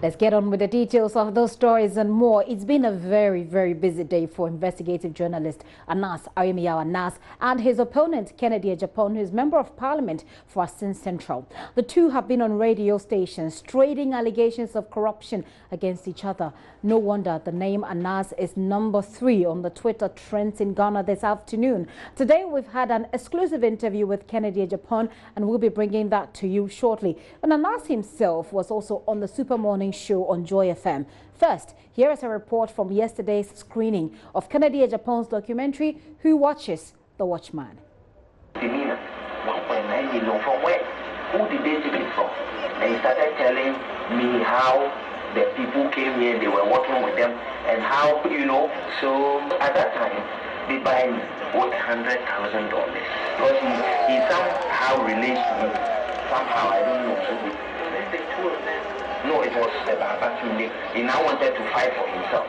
Let's get on with the details of those stories and more. It's been a very, very busy day for investigative journalist Anas Aremeyaw Anas and his opponent Kennedy Agyapong, who is Member of Parliament for Asin Central. The two have been on radio stations trading allegations of corruption against each other. No wonder the name Anas is number 3 on the Twitter trends in Ghana this afternoon. Today we've had an exclusive interview with Kennedy Agyapong and we'll be bringing that to you shortly. And Anas himself was also on the Super Morning show on Joy FM. First, here is a report from yesterday's screening of Kennedy Agyapong's documentary, Who Watches the Watchman? From where? Who did they take it from? And he started telling me how the people came here, they were working with them, and how, so at that time, they buy me with $100,000. Because he somehow relates to me. Somehow, I don't know. So the two of them. No, it was Babatunde. He now wanted to fight for himself.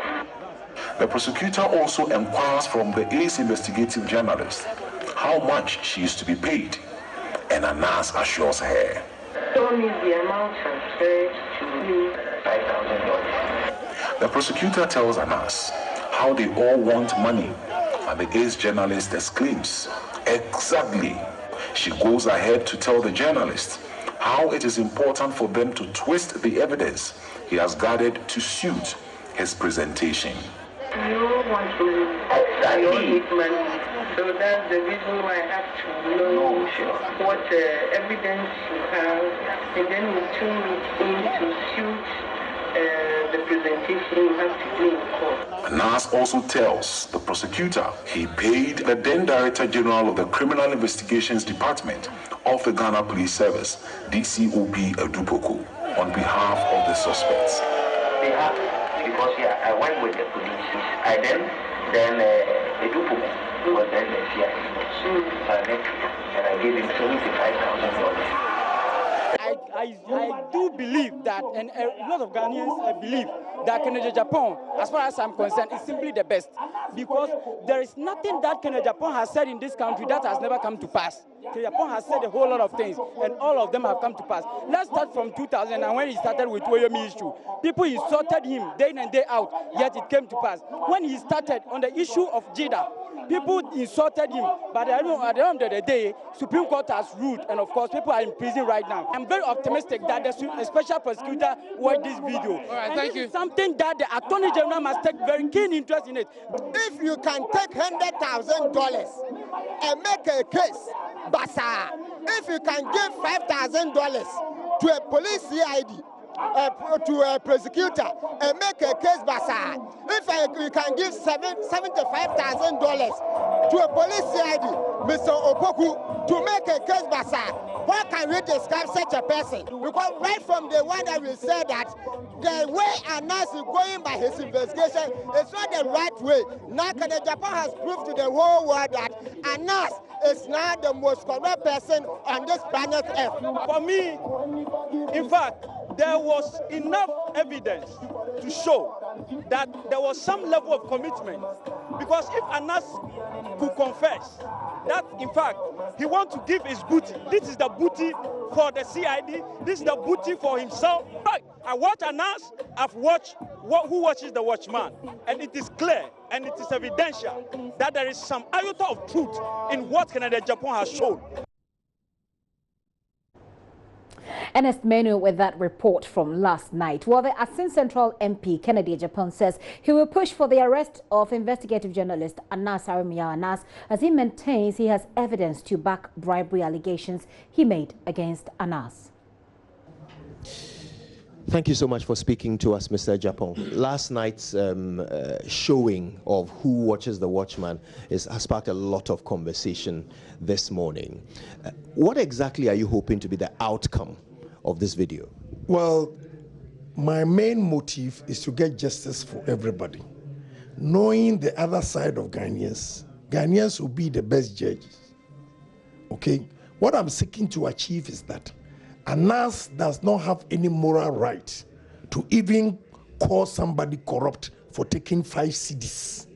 The prosecutor also inquires from the ace investigative journalist how much she is to be paid, and Anas assures her. Told me the amount transferred to me, $5,000. The prosecutor tells Anas how they all want money, and the ace journalist exclaims, "Exactly." She goes ahead to tell the journalist how it is important for them to twist the evidence he has gathered to suit his presentation. You want to exactly. Money, so that's the reason why I have to know what evidence you have, and then you tune it in to suit the presentation you have to do in court. Anas also tells the prosecutor he paid the then Director General of the Criminal Investigations Department of the Ghana Police Service, DCOP Agyapong, on behalf of the suspects. They have, because I went with the police. I then Agyapong was then the CIA. And I gave him $75,000. I do believe that, and a lot of Ghanaians believe that Kennedy Agyapong, as far as I'm concerned, is simply the best. Because there is nothing that Kennedy Agyapong has said in this country that has never come to pass. Kennedy Agyapong has said a whole lot of things, and all of them have come to pass. Let's start from 2000, and when he started with Woyomi issue, people insulted him day in and day out, yet it came to pass. When he started on the issue of Jida, people insulted him, but at the end of the day, Supreme Court has ruled, and of course, people are in prison right now. I'm very optimistic that the special prosecutor watched this video. All right, thank you. Something that the Attorney General must take very keen interest in it. If you can take $100,000 and make a case, basa. If you can give $5,000 to a police CID, to a prosecutor and make a case basa. If we can give $75,000 to a police CID, Mr. Opoku, to make a case basa, what can we describe such a person? Because right from the one that we said that the way Anas is going by his investigation is not the right way. Now Kennedy Agyapong has proved to the whole world that Anas is now the most corrupt person on this planet Earth. For me, in fact, there was enough evidence to show that there was some level of commitment. Because if Anas could confess that, in fact, he wants to give his booty, this is the booty for the CID, this is the booty for himself. Right. I watch Anas, I've watched Who Watches the Watchman, and it is clear and it is evidential that there is some iota of truth in what Kennedy Agyapong has shown. Ernest Menu with that report from last night. Well, the Asin Central MP Kennedy Agyapong says he will push for the arrest of investigative journalist Anas Aremeyaw Anas as he maintains he has evidence to back bribery allegations he made against Anas. Thank you so much for speaking to us, Mr. Agyapong. Last night's showing of Who Watches the Watchman has sparked a lot of conversation this morning. What exactly are you hoping to be the outcome of this video? Well, my main motive is to get justice for everybody. Knowing the other side of Ghanaians will be the best judges. Okay? What I'm seeking to achieve is that Anas does not have any moral right to even call somebody corrupt for taking 5 cedis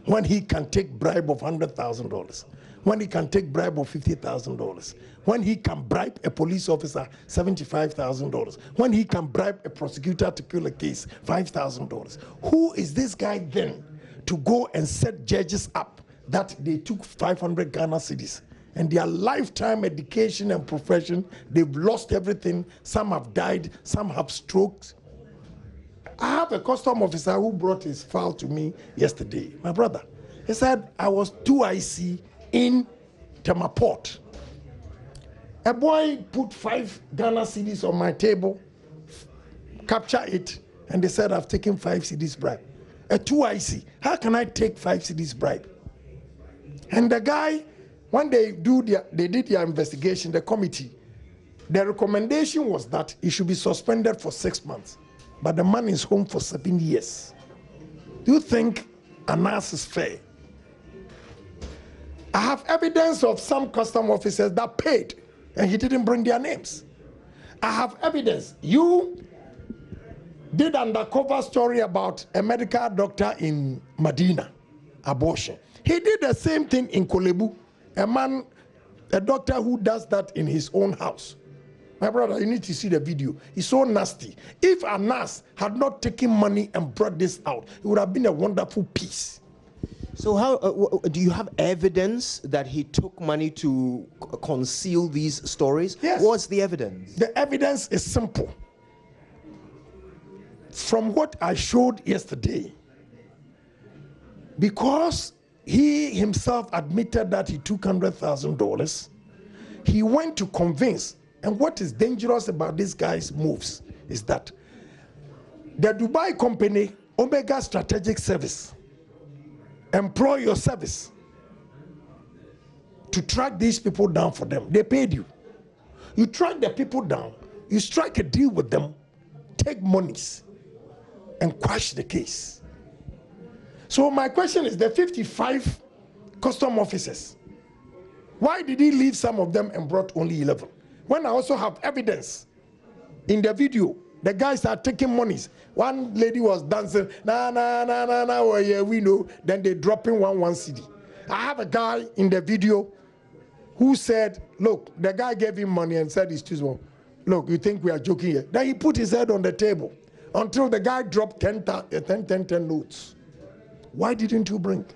when he can take bribe of $100,000. when he can take bribe of $50,000, when he can bribe a police officer $75,000, when he can bribe a prosecutor to kill a case $5,000. Who is this guy then to go and set judges up that they took 500 Ghana cedis and their lifetime education and profession, they've lost everything. Some have died, some have strokes. I have a custom officer who brought his file to me yesterday, my brother. He said, I was 2IC in Temaport. A boy put 5 Ghana cedis on my table, capture it, and they said, I've taken 5 cedis bribe. A 2IC, how can I take 5 cedis bribe? And the guy, when they did their investigation, the committee, the recommendation was that he should be suspended for 6 months. But the man is home for 7 years. Do you think Anas is fair? I have evidence of some custom officers that paid and he didn't bring their names. I have evidence. You did undercover story about a medical doctor in Medina, abortion. He did the same thing in Kolebu, a doctor who does that in his own house. My brother, you need to see the video. It's so nasty. If Anas had not taken money and brought this out, it would have been a wonderful piece. So how do you have evidence that he took money to conceal these stories? Yes. What's the evidence? The evidence is simple. From what I showed yesterday, because he himself admitted that he took $100,000, he went to convince. And what is dangerous about this guy's moves is that the Dubai company, Omega Strategic Service, employ your service to track these people down for them. They paid you. You track the people down, you strike a deal with them, take monies, and quash the case. So my question is, the 55 custom officers, why did he leave some of them and brought only 11? When I also have evidence in the video, the guys are taking monies. One lady was dancing, oh yeah, we know. Then they dropping one CD. I have a guy in the video who said, look, the guy gave him money and said, he's too small. Look, you think we are joking here? Then he put his head on the table until the guy dropped 10 notes. Why didn't you bring?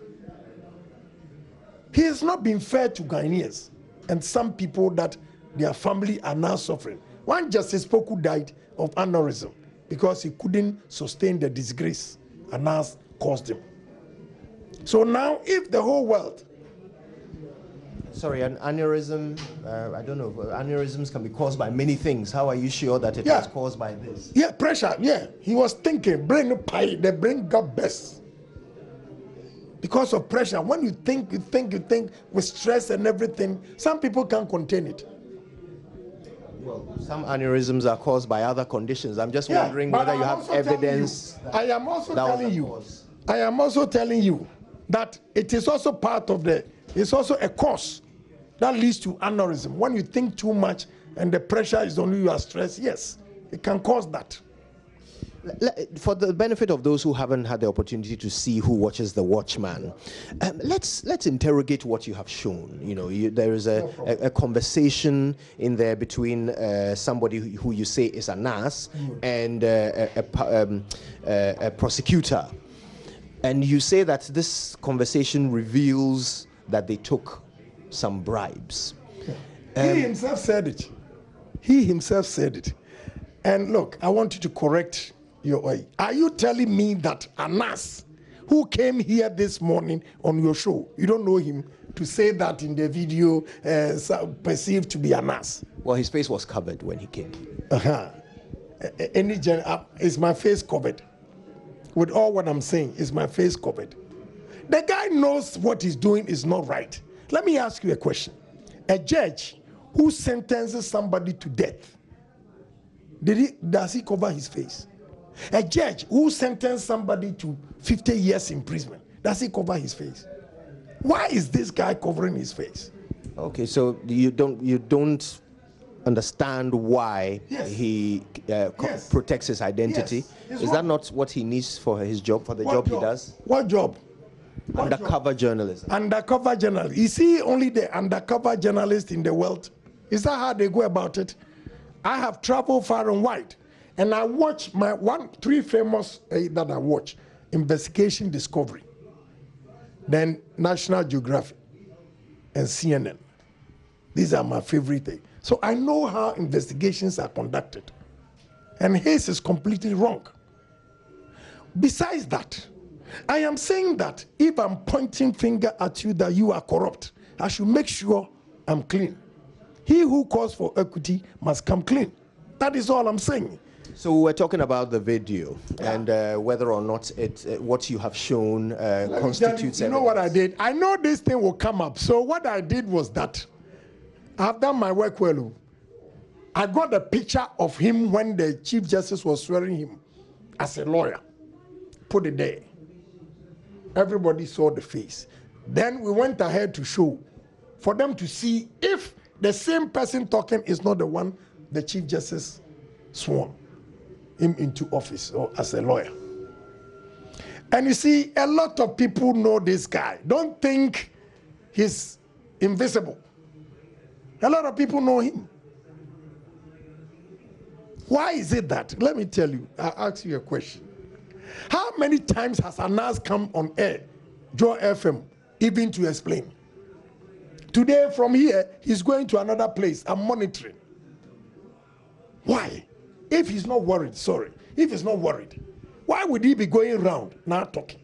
He has not been fair to Ghanaians and some people that their family are now suffering. One Justice Poku died of aneurysm because he couldn't sustain the disgrace Anas caused him. So now, if the whole world... Sorry, an aneurysm, I don't know, aneurysms can be caused by many things. How are you sure that it was caused by this? Yeah, pressure, yeah. He was thinking, the brain got best. Because of pressure, when you think with stress and everything, some people can't contain it. Well, some aneurysms are caused by other conditions. I'm just wondering whether you have evidence. I am also telling you that it is also part of it's also a cause that leads to aneurysm. When you think too much and the pressure is on you, you are stressed, yes, it can cause that. For the benefit of those who haven't had the opportunity to see Who Watches the Watchman, let's interrogate what you have shown. You know, there is a conversation in there between somebody who you say is Anas and a prosecutor, and you say that this conversation reveals that they took some bribes. He himself said it. He himself said it. And look, I want you to correct your way. Are you telling me that Anas, who came here this morning on your show, you don't know him, to say that in the video perceived to be Anas? Well, his face was covered when he came. Is my face covered? With all what I'm saying, is my face covered? The guy knows what he's doing is not right. Let me ask you a question. A judge who sentences somebody to death, does he cover his face? A judge who sentenced somebody to 50 years imprisonment, does he cover his face? Why is this guy covering his face? Okay, so you don't understand why he protects his identity? Is that not what he needs for his job, for the job he does? What job? Undercover journalism. Undercover journalist. Is he only the undercover journalist in the world? Is that how they go about it? I have traveled far and wide, and I watch my three famous that I watch: Investigation, Discovery, then National Geographic, and CNN. These are my favorite things. So I know how investigations are conducted, and his is completely wrong. Besides that, I am saying that if I'm pointing finger at you that you are corrupt, I should make sure I'm clean. He who calls for equity must come clean. That is all I'm saying. So we're talking about the video and whether or not what you have shown constitutes. You know what I did? I know this thing will come up. So what I did was that I've done my work well. I got a picture of him when the Chief Justice was swearing him as a lawyer. Put it there. Everybody saw the face. Then we went ahead to show for them to see if the same person talking is not the one the Chief Justice sworn him into office or as a lawyer. And you see, a lot of people know this guy. Don't think he's invisible. A lot of people know him. Why is it that? Let me tell you, I'll ask you a question. How many times has Anas come on air, Joy FM, even to explain? Today from here, he's going to another place. I'm monitoring. Why? If he's not worried, if he's not worried, why would he be going around now talking?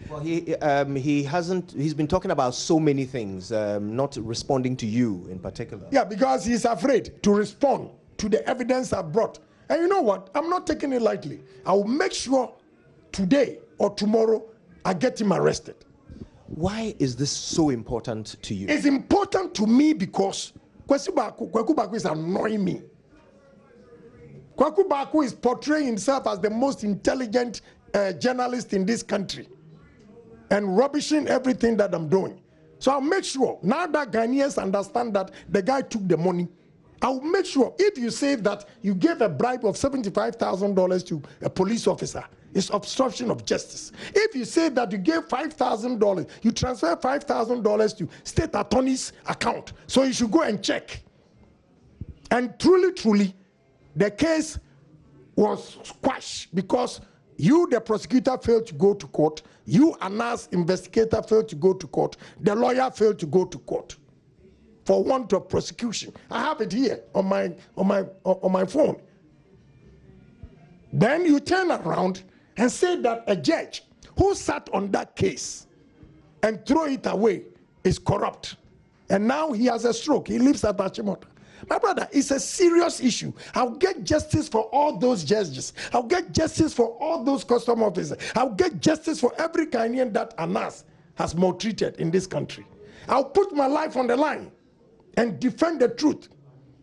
Well, he's been talking about so many things, not responding to you in particular. Yeah, because he's afraid to respond to the evidence I've brought. And you know what? I'm not taking it lightly. I will make sure today or tomorrow I get him arrested. Why is this so important to you? It's important to me because Kwaku Baku is annoying me. Kwaku Baku is portraying himself as the most intelligent journalist in this country and rubbishing everything that I'm doing. So I'll make sure, now that Ghanaians understand that the guy took the money, I'll make sure if you say that you gave a bribe of $75,000 to a police officer, it's obstruction of justice. If you say that you gave $5,000, you transfer $5,000 to state attorney's account, so you should go and check. And truly, the case was squashed because you, the prosecutor, failed to go to court. You, Anas, investigator, failed to go to court. The lawyer failed to go to court for want of prosecution. I have it here on my phone. Then you turn around and say that a judge who sat on that case and throw it away is corrupt. And now he has a stroke. He lives at Agyapong. My brother, it's a serious issue. I'll get justice for all those judges. I'll get justice for all those custom officers. I'll get justice for every Ghanaian that Anas has maltreated in this country. I'll put my life on the line and defend the truth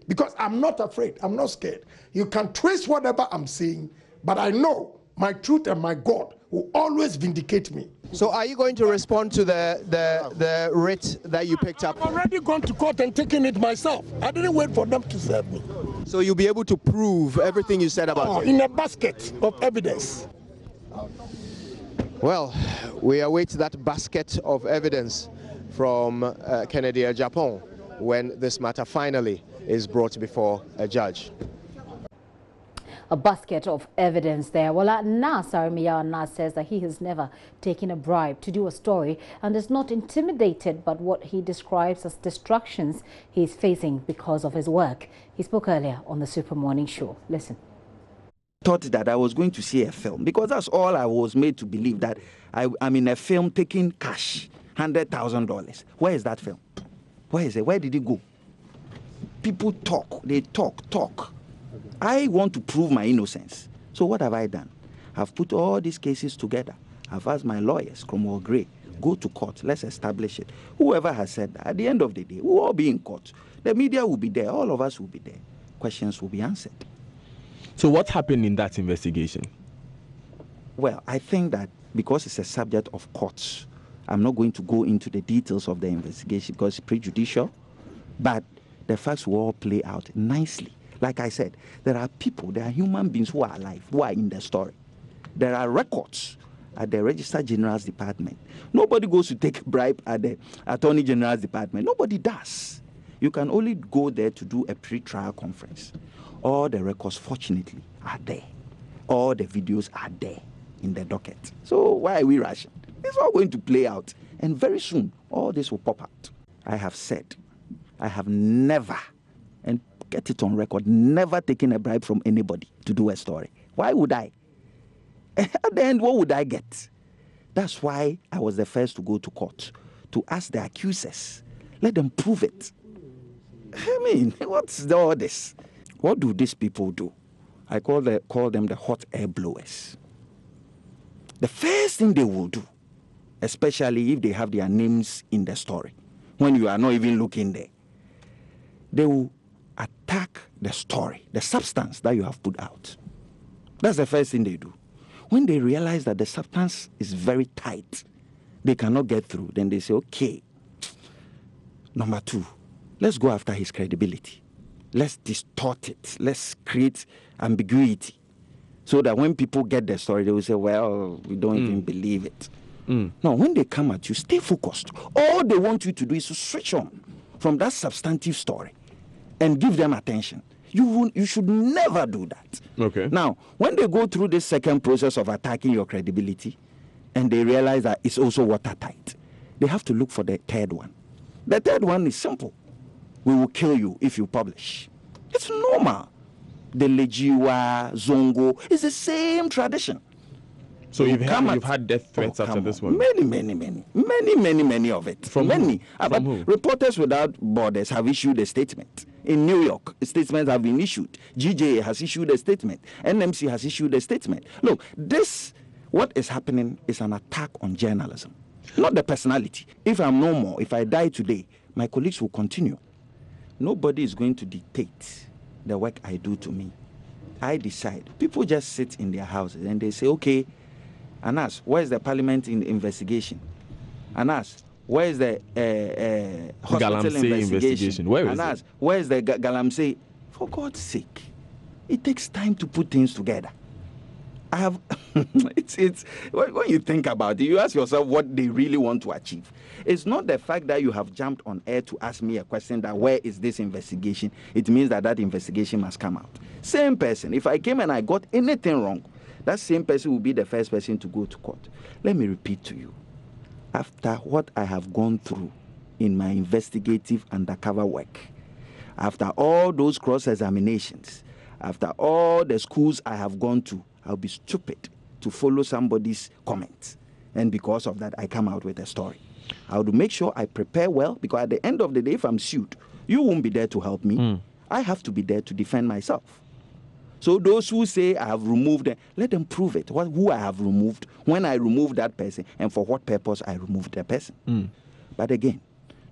because I'm not afraid. I'm not scared. You can trace whatever I'm saying, but I know my truth and my God will always vindicate me. So are you going to respond to the writ that you picked up? I've already gone to court and taken it myself. I didn't wait for them to serve me. So you'll be able to prove everything you said about it? In a basket of evidence. Well, we await that basket of evidence from Kennedy Agyapong when this matter finally is brought before a judge. A basket of evidence there. Well, Anas Aremeyaw Anas says that he has never taken a bribe to do a story and is not intimidated by what he describes as distractions he is facing because of his work. He spoke earlier on the Super Morning Show. Listen. Thought that I was going to see a film because that's all I was made to believe, that I'm in a film taking cash, $100,000. Where is that film? Where is it? Where did it go? People talk, they talk. I want to prove my innocence. So what have I done? I've put all these cases together. I've asked my lawyers, Cromwell Gray, go to court, let's establish it. Whoever has said that, at the end of the day, we'll all be in court. The media will be there, all of us will be there. Questions will be answered. So what happened in that investigation? Well, I think that because it's a subject of courts, I'm not going to go into the details of the investigation because it's prejudicial, but the facts will all play out nicely. Like I said, there are people, there are human beings who are alive, who are in the story. There are records. at the Registrar General's department. Nobody goes to take bribe at the Attorney General's department. Nobody does. You can only go there to do a pre-trial conference. All the records, fortunately, are there. All the videos are there in the docket. So why are we rushing? It's all going to play out. And very soon, all this will pop out. I have said, I have never, and get it on record, never taken a bribe from anybody to do a story. Why would I? At the end, what would I get? That's why I was the first to go to court, to ask the accusers. Let them prove it. I mean, what's all this? What do these people do? I call them the hot air blowers. The first thing they will do, especially if they have their names in the story, when you are not even looking there, they will attack the story, the substance that you have put out. That's the first thing they do. When they realize that the substance is very tight, they cannot get through, then they say, okay, number two, let's go after his credibility. Let's distort it. Let's create ambiguity so that when people get the story, they will say, well, we don't even believe it. No, when they come at you, stay focused. All they want you to do is to switch on from that substantive story and give them attention. You should never do that. Okay. Now, when they go through this second process of attacking your credibility and they realize that it's also watertight, they have to look for the third one. The third one is simple. We will kill you if you publish. It's normal. The Lejiwa, Zongo, it's the same tradition. So you've had death threats after this one? Many of it. From many. From who? Reporters Without Borders have issued a statement. In New York, statements have been issued. GJ has issued a statement. NMC has issued a statement. Look, what is happening is an attack on journalism, not the personality. If I'm no more, if I die today, my colleagues will continue. Nobody is going to dictate the work I do to me. I decide. People just sit in their houses and they say, okay, Anas, where is the parliament in the investigation? Anas, where is the hospital investigation? Where is Anas, where is the Galamsey? For God's sake, it takes time to put things together. I have, it's when you think about it, you ask yourself what they really want to achieve. It's not the fact that you have jumped on air to ask me a question that where is this investigation? It means that investigation must come out. Same person. If I came and I got anything wrong, that same person will be the first person to go to court. Let me repeat to you. After what I have gone through in my investigative undercover work, after all those cross-examinations, after all the schools I have gone to, I'll be stupid to follow somebody's comments. And because of that, I come out with a story. I will make sure I prepare well, because at the end of the day, if I'm sued, you won't be there to help me. I have to be there to defend myself. So those who say I have removed them, let them prove it. Who I have removed, when I removed that person, and for what purpose I removed that person. But again,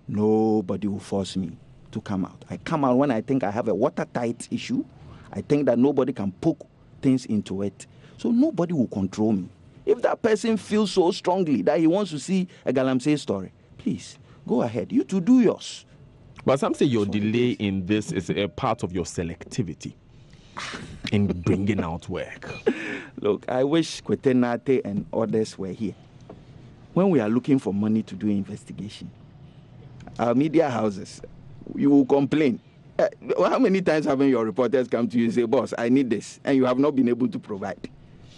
nobody will force me to come out. I come out when I think I have a watertight issue. I think that nobody can poke things into it. So nobody will control me. If that person feels so strongly that he wants to see a Galamsey story, please, go ahead. You to do yours. But some say your delay in this is a part of your selectivity in bringing out work. Look, I wish Kwetenate and others were here. When we are looking for money to do investigation, our media houses, you will complain. How many times haven't your reporters come to you and say, boss, I need this, and you have not been able to provide?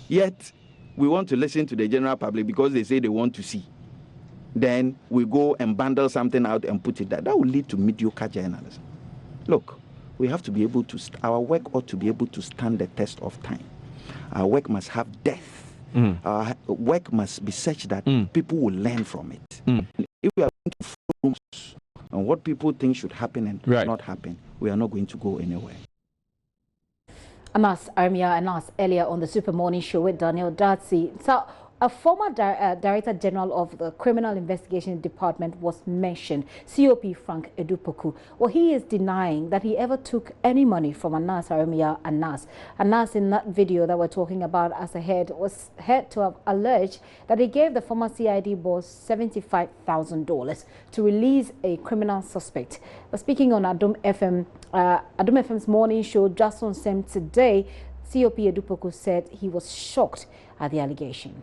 Yet, we want to listen to the general public because they say they want to see. Then we go and bundle something out and put it there. That will lead to mediocre journalism. Look, we have to be able to, our work ought to be able to stand the test of time. Our work must have depth. Our work must be such that people will learn from it. If we are going to forums on what people think should happen and not happen, we are not going to go anywhere. Anas Aremeyaw Anas earlier on the Super Morning Show with Daniel Darcy. So, a former Director General of the Criminal Investigation Department was mentioned, COP Frank Edupoku. Well, he is denying that he ever took any money from Anas Aremeyaw Anas. Anas, in that video that we're talking about as ahead, was heard to have alleged that he gave the former CID boss $75,000 to release a criminal suspect. But speaking on Adom FM's morning show just on SEM today, COP Edupoku said he was shocked at the allegation.